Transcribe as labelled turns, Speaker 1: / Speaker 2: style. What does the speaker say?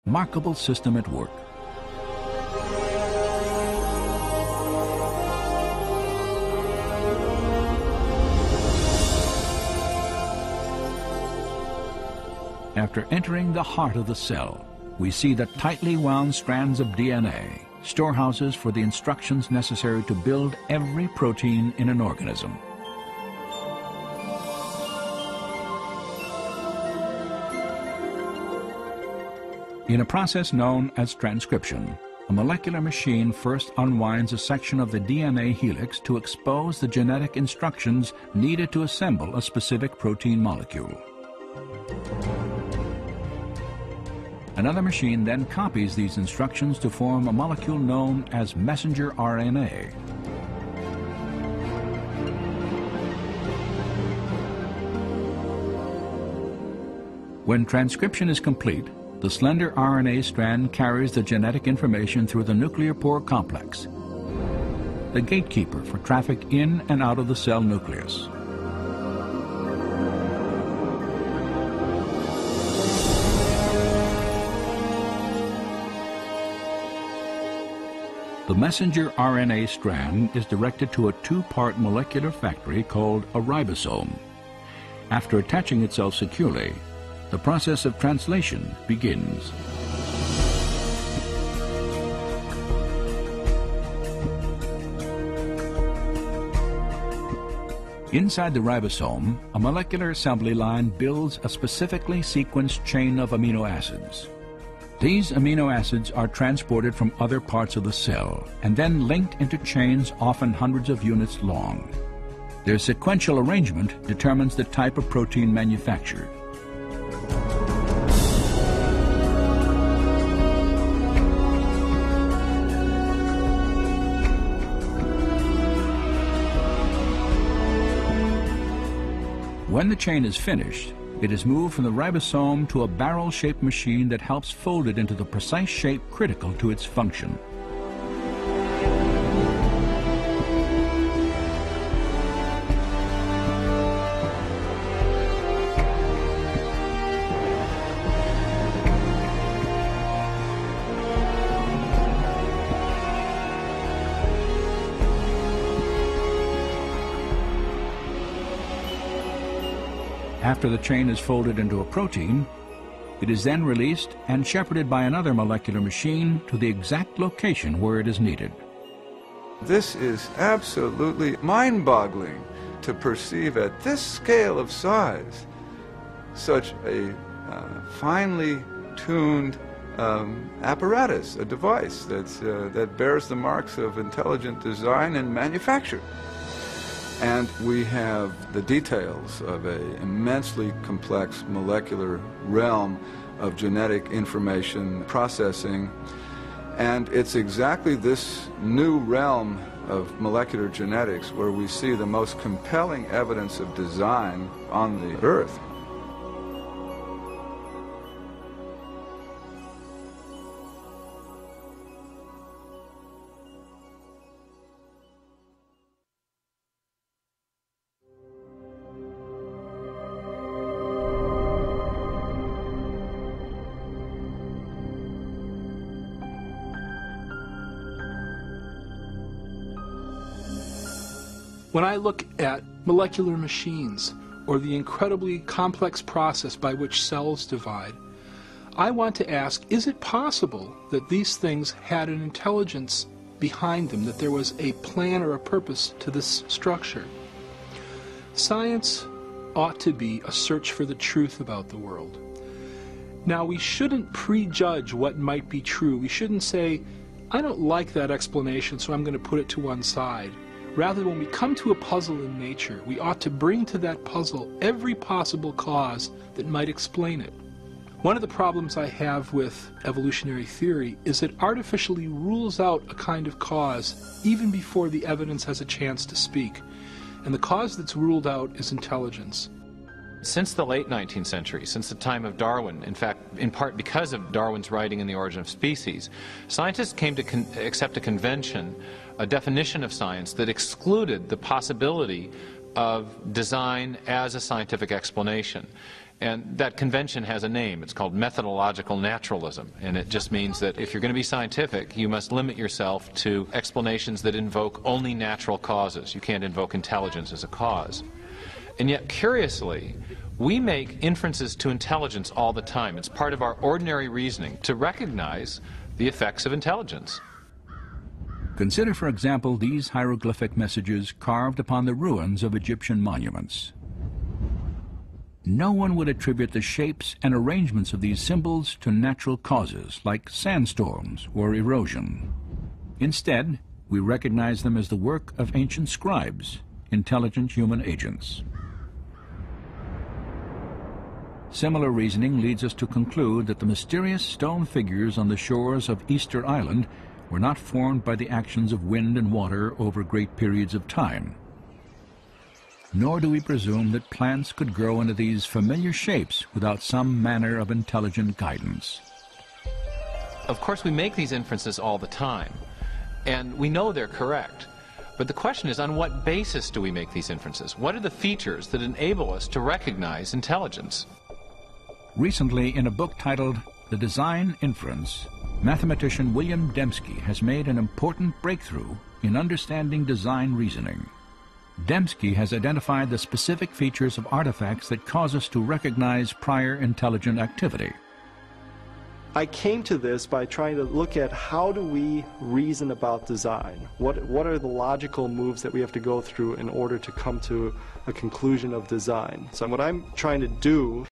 Speaker 1: remarkable system at work. After entering the heart of the cell, we see the tightly wound strands of DNA, storehouses for the instructions necessary to build every protein in an organism. In a process known as transcription, a molecular machine first unwinds a section of the DNA helix to expose the genetic instructions needed to assemble a specific protein molecule. Another machine then copies these instructions to form a molecule known as messenger RNA. When transcription is complete, the slender RNA strand carries the genetic information through the nuclear pore complex, the gatekeeper for traffic in and out of the cell nucleus. The messenger RNA strand is directed to a two-part molecular factory called a ribosome. After attaching itself securely, the process of translation begins. Inside the ribosome, a molecular assembly line builds a specifically sequenced chain of amino acids. These amino acids are transported from other parts of the cell and then linked into chains often hundreds of units long. Their sequential arrangement determines the type of protein manufactured. When the chain is finished, it is moved from the ribosome to a barrel-shaped machine that helps fold it into the precise shape critical to its function. After the chain is folded into a protein, it is then released and shepherded by another molecular machine to the exact location where it is needed.
Speaker 2: This is absolutely mind-boggling to perceive at this scale of size such a finely tuned apparatus, a device that bears the marks of intelligent design and manufacture. And we have the details of an immensely complex molecular realm of genetic information processing. And it's exactly this new realm of molecular genetics where we see the most compelling evidence of design on the Earth.
Speaker 3: When I look at molecular machines or the incredibly complex process by which cells divide, I want to ask, is it possible that these things had an intelligence behind them, that there was a plan or a purpose to this structure? Science ought to be a search for the truth about the world. Now, we shouldn't prejudge what might be true. We shouldn't say, I don't like that explanation, so I'm going to put it to one side. Rather, when we come to a puzzle in nature, we ought to bring to that puzzle every possible cause that might explain it. One of the problems I have with evolutionary theory is it artificially rules out a kind of cause even before the evidence has a chance to speak. And the cause that's ruled out is intelligence.
Speaker 4: Since the late 19th century, since the time of Darwin, in fact, in part because of Darwin's writing in The Origin of Species, scientists came to accept a convention, a definition of science that excluded the possibility of design as a scientific explanation. And that convention has a name. It's called methodological naturalism. And it just means that if you're going to be scientific, you must limit yourself to explanations that invoke only natural causes. You can't invoke intelligence as a cause. And yet, curiously, we make inferences to intelligence all the time. It's part of our ordinary reasoning to recognize the effects of intelligence.
Speaker 1: Consider, for example, these hieroglyphic messages carved upon the ruins of Egyptian monuments. No one would attribute the shapes and arrangements of these symbols to natural causes like sandstorms or erosion. Instead, we recognize them as the work of ancient scribes, intelligent human agents. Similar reasoning leads us to conclude that the mysterious stone figures on the shores of Easter Island were not formed by the actions of wind and water over great periods of time. Nor do we presume that plants could grow into these familiar shapes without some manner of intelligent guidance.
Speaker 4: Of course, we make these inferences all the time, and we know they're correct. But the question is, on what basis do we make these inferences? What are the features that enable us to recognize intelligence?
Speaker 1: Recently, in a book titled The Design Inference, mathematician William Dembski has made an important breakthrough in understanding design reasoning. Dembski has identified the specific features of artifacts that cause us to recognize prior intelligent activity.
Speaker 5: I came to this by trying to look at how do we reason about design? What are the logical moves that we have to go through in order to come to a conclusion of design? So what I'm trying to do